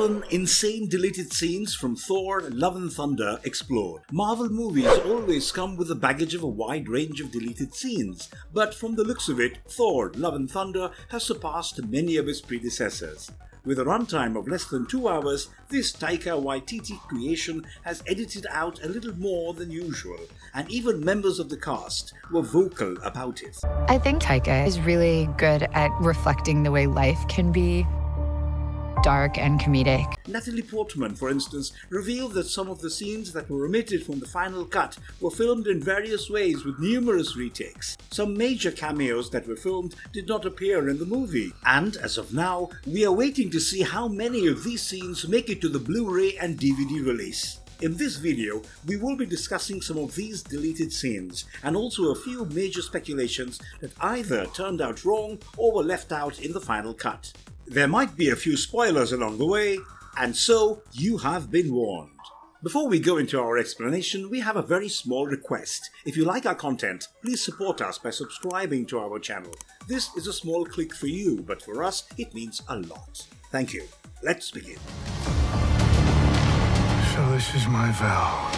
7 insane deleted scenes from Thor, Love and Thunder explored. Marvel movies always come with the baggage of a wide range of deleted scenes, but from the looks of it, Thor, Love and Thunder has surpassed many of its predecessors. With a runtime of less than 2 hours, this Taika Waititi creation has edited out a little more than usual, and even members of the cast were vocal about it. I think Taika is really good at reflecting the way life can be dark and comedic. Natalie Portman, for instance, revealed that some of the scenes that were omitted from the final cut were filmed in various ways with numerous retakes. Some major cameos that were filmed did not appear in the movie, and as of now, we are waiting to see how many of these scenes make it to the Blu-ray and DVD release. In this video, we will be discussing some of these deleted scenes, and also a few major speculations that either turned out wrong or were left out in the final cut. There might be a few spoilers along the way, and so you have been warned. Before we go into our explanation, we have a very small request. If you like our content, please support us by subscribing to our channel. This is a small click for you, but for us, it means a lot. Thank you. Let's begin. So this is my vow.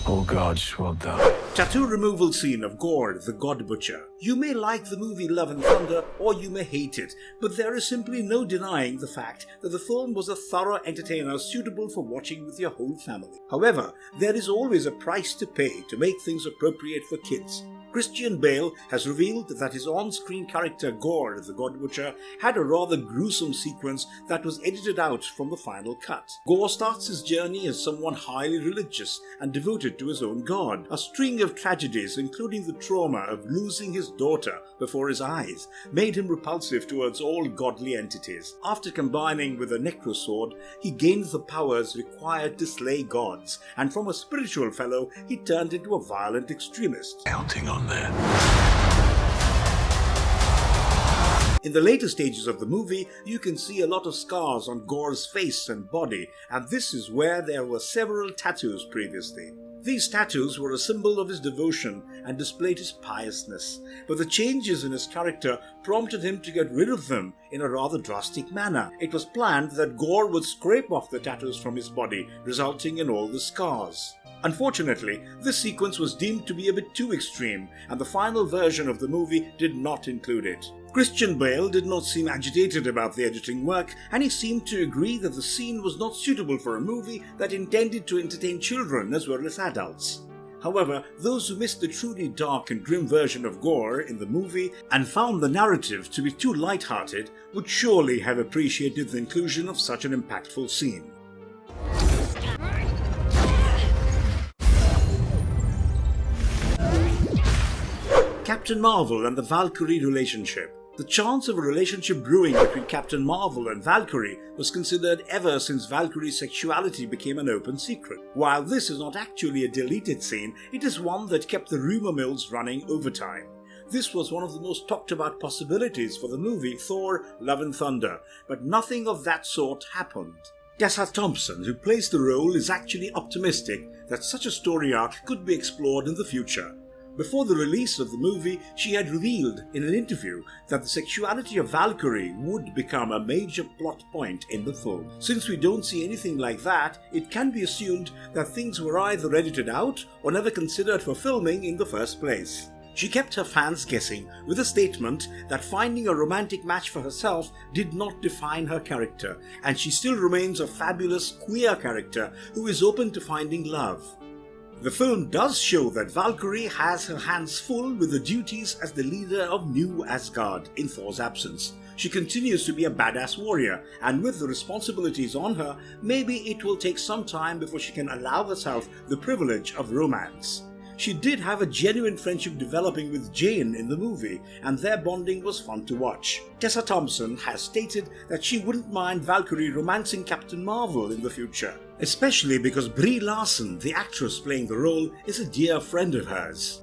All gods will die. Tattoo removal scene of Gorr, the God Butcher. You may like the movie Love and Thunder, or you may hate it, but there is simply no denying the fact that the film was a thorough entertainer suitable for watching with your whole family. However, there is always a price to pay to make things appropriate for kids. Christian Bale has revealed that his on-screen character Gorr, the God Butcher, had a rather gruesome sequence that was edited out from the final cut. Gorr starts his journey as someone highly religious and devoted to his own god. A string of tragedies, including the trauma of losing his daughter before his eyes, made him repulsive towards all godly entities. After combining with a necrosword, he gained the powers required to slay gods, and from a spiritual fellow, he turned into a violent extremist. Counting on that. In the later stages of the movie, you can see a lot of scars on Gorr's face and body, and this is where there were several tattoos previously. These tattoos were a symbol of his devotion and displayed his piousness, but the changes in his character prompted him to get rid of them in a rather drastic manner. It was planned that Gorr would scrape off the tattoos from his body, resulting in all the scars. Unfortunately, this sequence was deemed to be a bit too extreme, and the final version of the movie did not include it. Christian Bale did not seem agitated about the editing work, and he seemed to agree that the scene was not suitable for a movie that intended to entertain children as well as adults. However, those who missed the truly dark and grim version of Gorr in the movie and found the narrative to be too light-hearted would surely have appreciated the inclusion of such an impactful scene. Captain Marvel and the Valkyrie relationship. The chance of a relationship brewing between Captain Marvel and Valkyrie was considered ever since Valkyrie's sexuality became an open secret. While this is not actually a deleted scene, it is one that kept the rumor mills running overtime. This was one of the most talked about possibilities for the movie Thor, Love and Thunder, but nothing of that sort happened. Tessa Thompson, who plays the role, is actually optimistic that such a story arc could be explored in the future. Before the release of the movie, she had revealed in an interview that the sexuality of Valkyrie would become a major plot point in the film. Since we don't see anything like that, it can be assumed that things were either edited out or never considered for filming in the first place. She kept her fans guessing with a statement that finding a romantic match for herself did not define her character, and she still remains a fabulous queer character who is open to finding love. The film does show that Valkyrie has her hands full with the duties as the leader of New Asgard in Thor's absence. She continues to be a badass warrior, and with the responsibilities on her, maybe it will take some time before she can allow herself the privilege of romance. She did have a genuine friendship developing with Jane in the movie, and their bonding was fun to watch. Tessa Thompson has stated that she wouldn't mind Valkyrie romancing Captain Marvel in the future, especially because Brie Larson, the actress playing the role, is a dear friend of hers.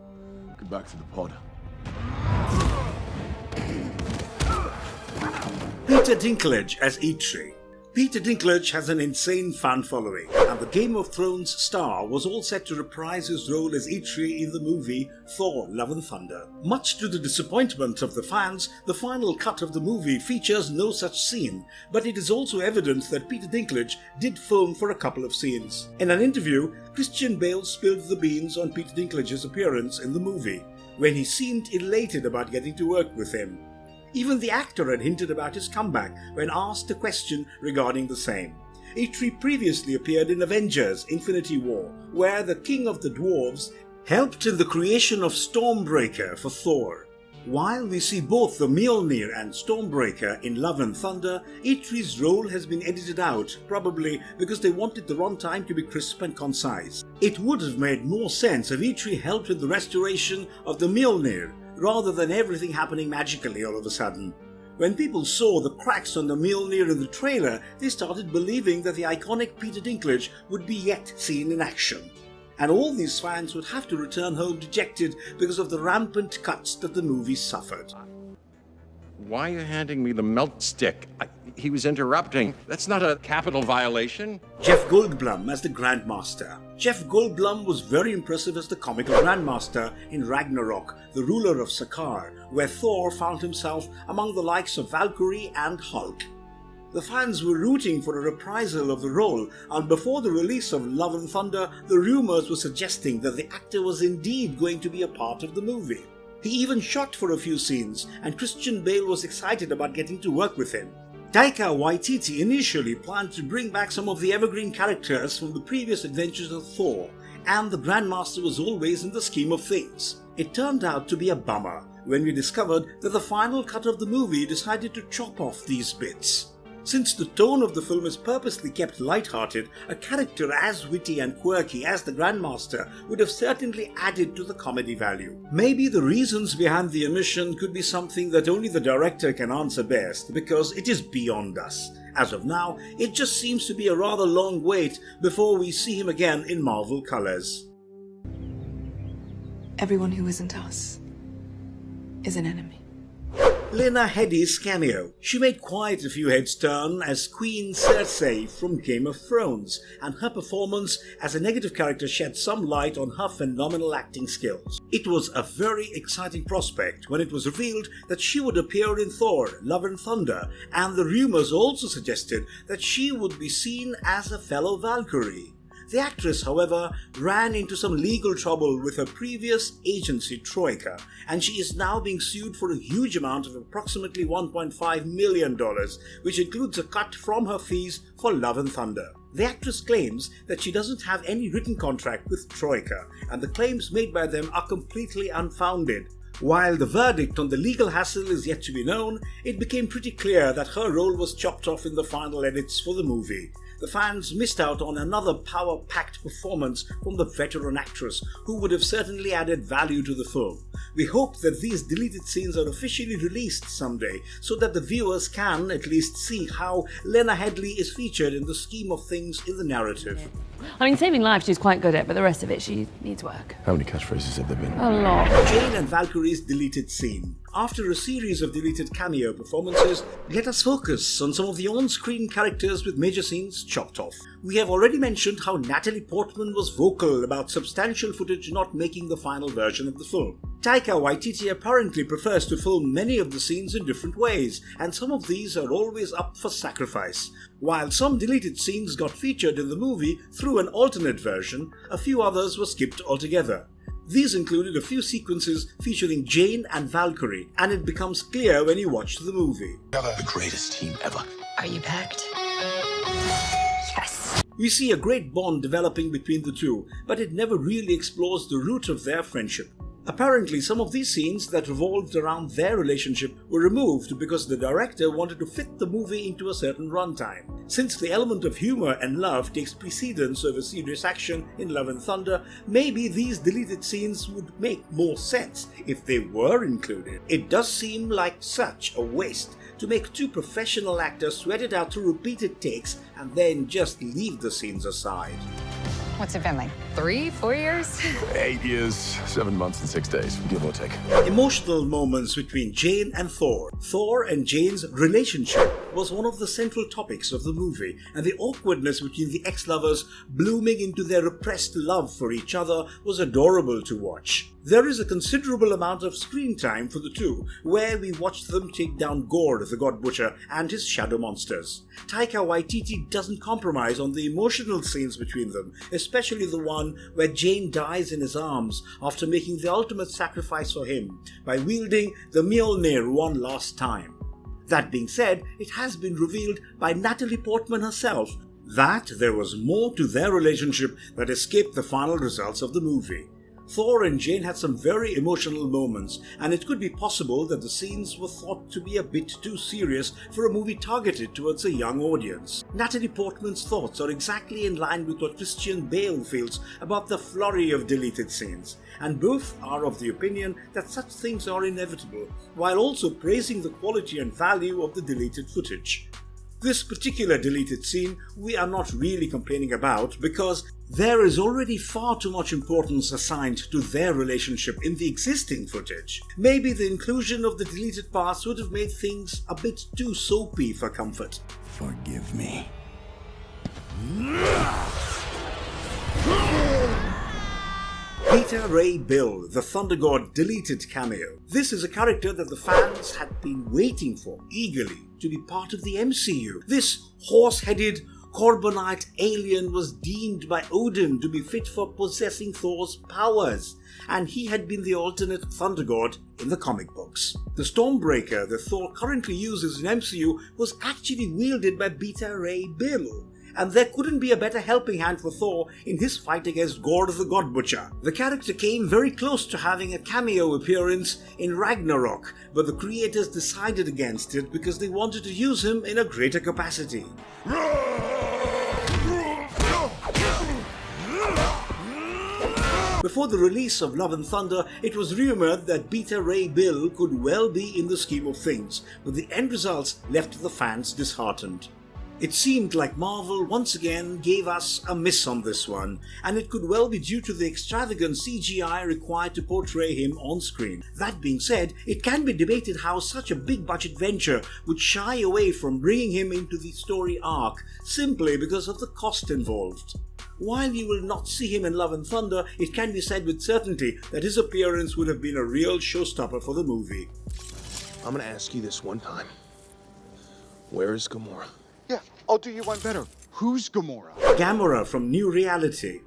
Get back to the pod. Peter Dinklage as Eitri. Peter Dinklage has an insane fan following. and the Game of Thrones star was all set to reprise his role as Eitri in the movie Thor: Love and Thunder. Much to the disappointment of the fans, the final cut of the movie features no such scene, but it is also evident that Peter Dinklage did film for a couple of scenes. In an interview, Christian Bale spilled the beans on Peter Dinklage's appearance in the movie, when he seemed elated about getting to work with him. Even the actor had hinted about his comeback when asked a question regarding the same. Eitri previously appeared in Avengers: Infinity War, where the King of the Dwarves helped in the creation of Stormbreaker for Thor. While we see both the Mjolnir and Stormbreaker in Love and Thunder, Eitri's role has been edited out, probably because they wanted the runtime to be crisp and concise. It would have made more sense if Eitri helped in the restoration of the Mjolnir, rather than everything happening magically all of a sudden. When people saw the cracks on the Mjolnir in the trailer, they started believing that the iconic Peter Dinklage would be yet seen in action. And all these fans would have to return home dejected because of the rampant cuts that the movie suffered. Why are you handing me the melt stick? He was interrupting. That's not a capital violation. Jeff Goldblum as the Grandmaster. Jeff Goldblum was very impressive as the comical Grandmaster in Ragnarok, the ruler of Sakaar, where Thor found himself among the likes of Valkyrie and Hulk. The fans were rooting for a reprisal of the role, and before the release of Love and Thunder, the rumors were suggesting that the actor was indeed going to be a part of the movie. He even shot for a few scenes, and Christian Bale was excited about getting to work with him. Taika Waititi initially planned to bring back some of the evergreen characters from the previous adventures of Thor, and the Grandmaster was always in the scheme of things. It turned out to be a bummer when we discovered that the final cut of the movie decided to chop off these bits. Since the tone of the film is purposely kept light-hearted, a character as witty and quirky as the Grandmaster would have certainly added to the comedy value. Maybe the reasons behind the omission could be something that only the director can answer best, because it is beyond us. As of now, it just seems to be a rather long wait before we see him again in Marvel colours. Everyone who isn't us is an enemy. Lena Headey's cameo. She made quite a few heads turn as Queen Cersei from Game of Thrones, and her performance as a negative character shed some light on her phenomenal acting skills. It was a very exciting prospect when it was revealed that she would appear in Thor: Love and Thunder, and the rumors also suggested that she would be seen as a fellow Valkyrie. The actress, however, ran into some legal trouble with her previous agency, Troika, and she is now being sued for a huge amount of approximately $1.5 million, which includes a cut from her fees for Love and Thunder. The actress claims that she doesn't have any written contract with Troika, and the claims made by them are completely unfounded. While the verdict on the legal hassle is yet to be known, it became pretty clear that her role was chopped off in the final edits for the movie. The fans missed out on another power-packed performance from the veteran actress, who would have certainly added value to the film. We hope that these deleted scenes are officially released someday, so that the viewers can at least see how Lena Headey is featured in the scheme of things in the narrative. I mean, saving lives she's quite good at, but the rest of it, she needs work. How many catchphrases have there been? A lot. Jane and Valkyrie's deleted scene. After a series of deleted cameo performances, let us focus on some of the on-screen characters with major scenes chopped off. We have already mentioned how Natalie Portman was vocal about substantial footage not making the final version of the film. Taika Waititi apparently prefers to film many of the scenes in different ways, and some of these are always up for sacrifice. While some deleted scenes got featured in the movie through an alternate version, a few others were skipped altogether. These included a few sequences featuring Jane and Valkyrie, and it becomes clear when you watch the movie. The greatest team ever. Are you packed? Yes. We see a great bond developing between the two, but it never really explores the root of their friendship. Apparently, some of these scenes that revolved around their relationship were removed because the director wanted to fit the movie into a certain runtime. Since the element of humor and love takes precedence over serious action in Love and Thunder, maybe these deleted scenes would make more sense if they were included. It does seem like such a waste to make two professional actors sweat it out through repeated takes and then just leave the scenes aside. What's it been, like 3-4 years? 8 years, 7 months and 6 days, give or take. Emotional moments between Jane and Thor. Thor and Jane's relationship. was one of the central topics of the movie, and the awkwardness between the ex-lovers blooming into their repressed love for each other was adorable to watch. There is a considerable amount of screen time for the two, where we watched them take down Gorr the God Butcher and his shadow monsters. Taika Waititi doesn't compromise on the emotional scenes between them, especially the one where Jane dies in his arms after making the ultimate sacrifice for him by wielding the Mjolnir one last time. That being said, it has been revealed by Natalie Portman herself that there was more to their relationship that escaped the final results of the movie. Thor and Jane had some very emotional moments, and it could be possible that the scenes were thought to be a bit too serious for a movie targeted towards a young audience. Natalie Portman's thoughts are exactly in line with what Christian Bale feels about the flurry of deleted scenes, and both are of the opinion that such things are inevitable, while also praising the quality and value of the deleted footage. This particular deleted scene we are not really complaining about because there is already far too much importance assigned to their relationship in the existing footage. Maybe the inclusion of the deleted parts would have made things a bit too soapy for comfort. Forgive me. Beta Ray Bill, the Thunder God deleted cameo. This is a character that the fans had been waiting for eagerly to be part of the MCU. This horse-headed Corbinite alien was deemed by Odin to be fit for possessing Thor's powers, and he had been the alternate Thunder God in the comic books. The Stormbreaker that Thor currently uses in MCU was actually wielded by Beta Ray Bill, and there couldn't be a better helping hand for Thor in his fight against Gorr the God Butcher. The character came very close to having a cameo appearance in Ragnarok, but the creators decided against it because they wanted to use him in a greater capacity. Before the release of Love and Thunder, it was rumored that Beta Ray Bill could well be in the scheme of things, but the end results left the fans disheartened. It seemed like Marvel once again gave us a miss on this one, and it could well be due to the extravagant CGI required to portray him on screen. That being said, it can be debated how such a big budget venture would shy away from bringing him into the story arc simply because of the cost involved. While you will not see him in Love and Thunder, it can be said with certainty that his appearance would have been a real showstopper for the movie. I'm gonna ask you this one time. Where is Gamora? Yeah, I'll do you one better. Who's Gamora? Gamora from New Reality.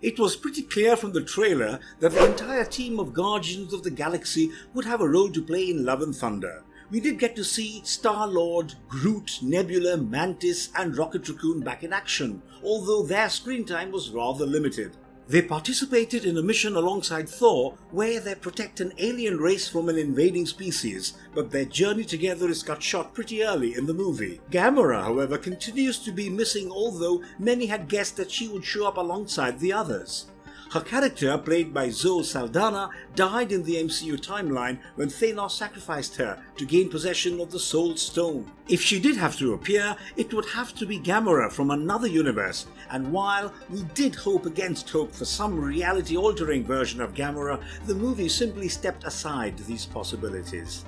It was pretty clear from the trailer that the entire team of Guardians of the Galaxy would have a role to play in Love and Thunder. We did get to see Star-Lord, Groot, Nebula, Mantis and Rocket Raccoon back in action, although their screen time was rather limited. They participated in a mission alongside Thor where they protect an alien race from an invading species, but their journey together is cut short pretty early in the movie. Gamora, however, continues to be missing, although many had guessed that she would show up alongside the others. Her character, played by Zoe Saldana, died in the MCU timeline when Thanos sacrificed her to gain possession of the Soul Stone. If she did have to appear, it would have to be Gamora from another universe, and while we did hope against hope for some reality-altering version of Gamora, the movie simply stepped aside these possibilities.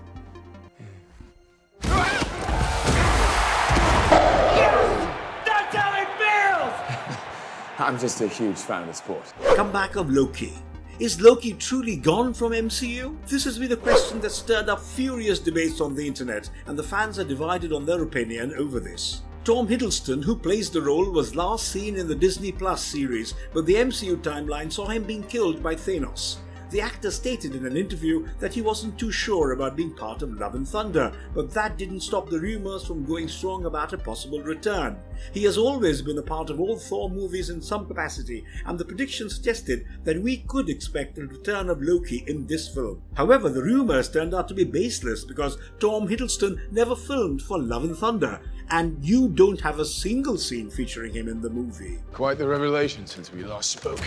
I'm just a huge fan of the sport. Comeback of Loki. Is Loki truly gone from MCU? This has been a question that stirred up furious debates on the internet, and the fans are divided on their opinion over this. Tom Hiddleston, who plays the role, was last seen in the Disney Plus series, but the MCU timeline saw him being killed by Thanos. The actor stated in an interview that he wasn't too sure about being part of Love and Thunder, but that didn't stop the rumors from going strong about a possible return. He has always been a part of all Thor movies in some capacity, and the prediction suggested that we could expect a return of Loki in this film. However, the rumors turned out to be baseless because Tom Hiddleston never filmed for Love and Thunder, and you don't have a single scene featuring him in the movie. Quite the revelation since we last spoke.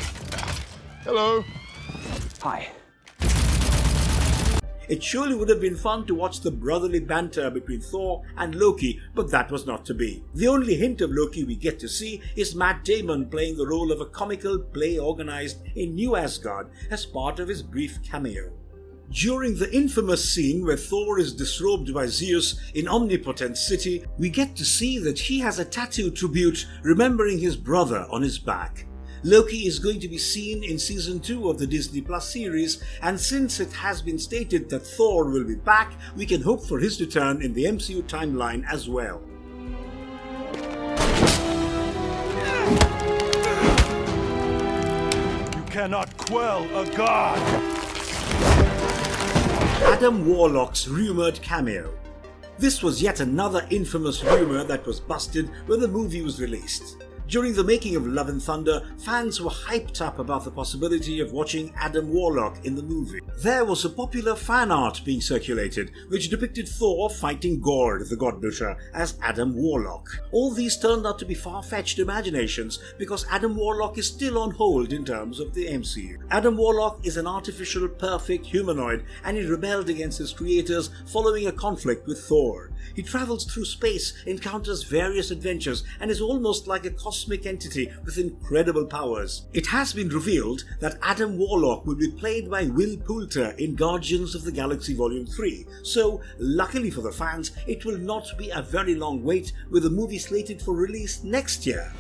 Hello. Hi. It surely would have been fun to watch the brotherly banter between Thor and Loki, but that was not to be. The only hint of Loki we get to see is Matt Damon playing the role of a comical play organized in New Asgard as part of his brief cameo. During the infamous scene where Thor is disrobed by Zeus in Omnipotent City, we get to see that he has a tattoo tribute remembering his brother on his back. Loki is going to be seen in Season 2 of the Disney Plus series, and since it has been stated that Thor will be back, we can hope for his return in the MCU timeline as well. You cannot quell a god! Adam Warlock's rumoured cameo. This was yet another infamous rumour that was busted when the movie was released. During the making of Love and Thunder, fans were hyped up about the possibility of watching Adam Warlock in the movie. There was a popular fan art being circulated which depicted Thor fighting Gorr, the God Butcher, as Adam Warlock. All these turned out to be far-fetched imaginations because Adam Warlock is still on hold in terms of the MCU. Adam Warlock is an artificial, perfect humanoid, and he rebelled against his creators following a conflict with Thor. He travels through space, encounters various adventures, and is almost like a cosmic entity with incredible powers. It has been revealed that Adam Warlock will be played by Will Poulter in Guardians of the Galaxy Volume 3, so luckily for the fans, it will not be a very long wait, with the movie slated for release next year.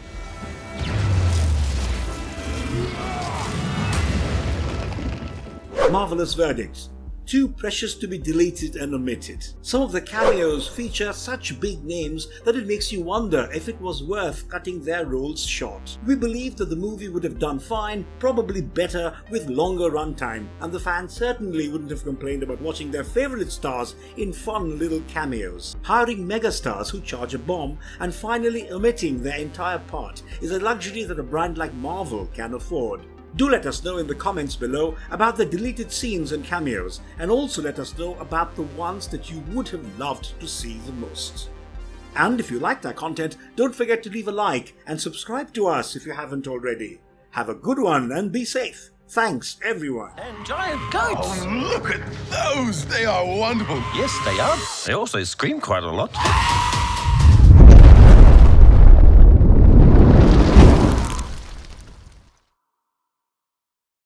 Marvelous verdict. Too precious to be deleted and omitted. Some of the cameos feature such big names that it makes you wonder if it was worth cutting their roles short. We believe that the movie would have done fine, probably better with longer runtime, and the fans certainly wouldn't have complained about watching their favourite stars in fun little cameos. Hiring megastars who charge a bomb and finally omitting their entire part is a luxury that a brand like Marvel can afford. Do let us know in the comments below about the deleted scenes and cameos, and also let us know about the ones that you would have loved to see the most. And if you liked our content, don't forget to leave a like and subscribe to us if you haven't already. Have a good one and be safe. Thanks everyone. And giant goats! Oh, look at those! They are wonderful! Yes, they are. They also scream quite a lot.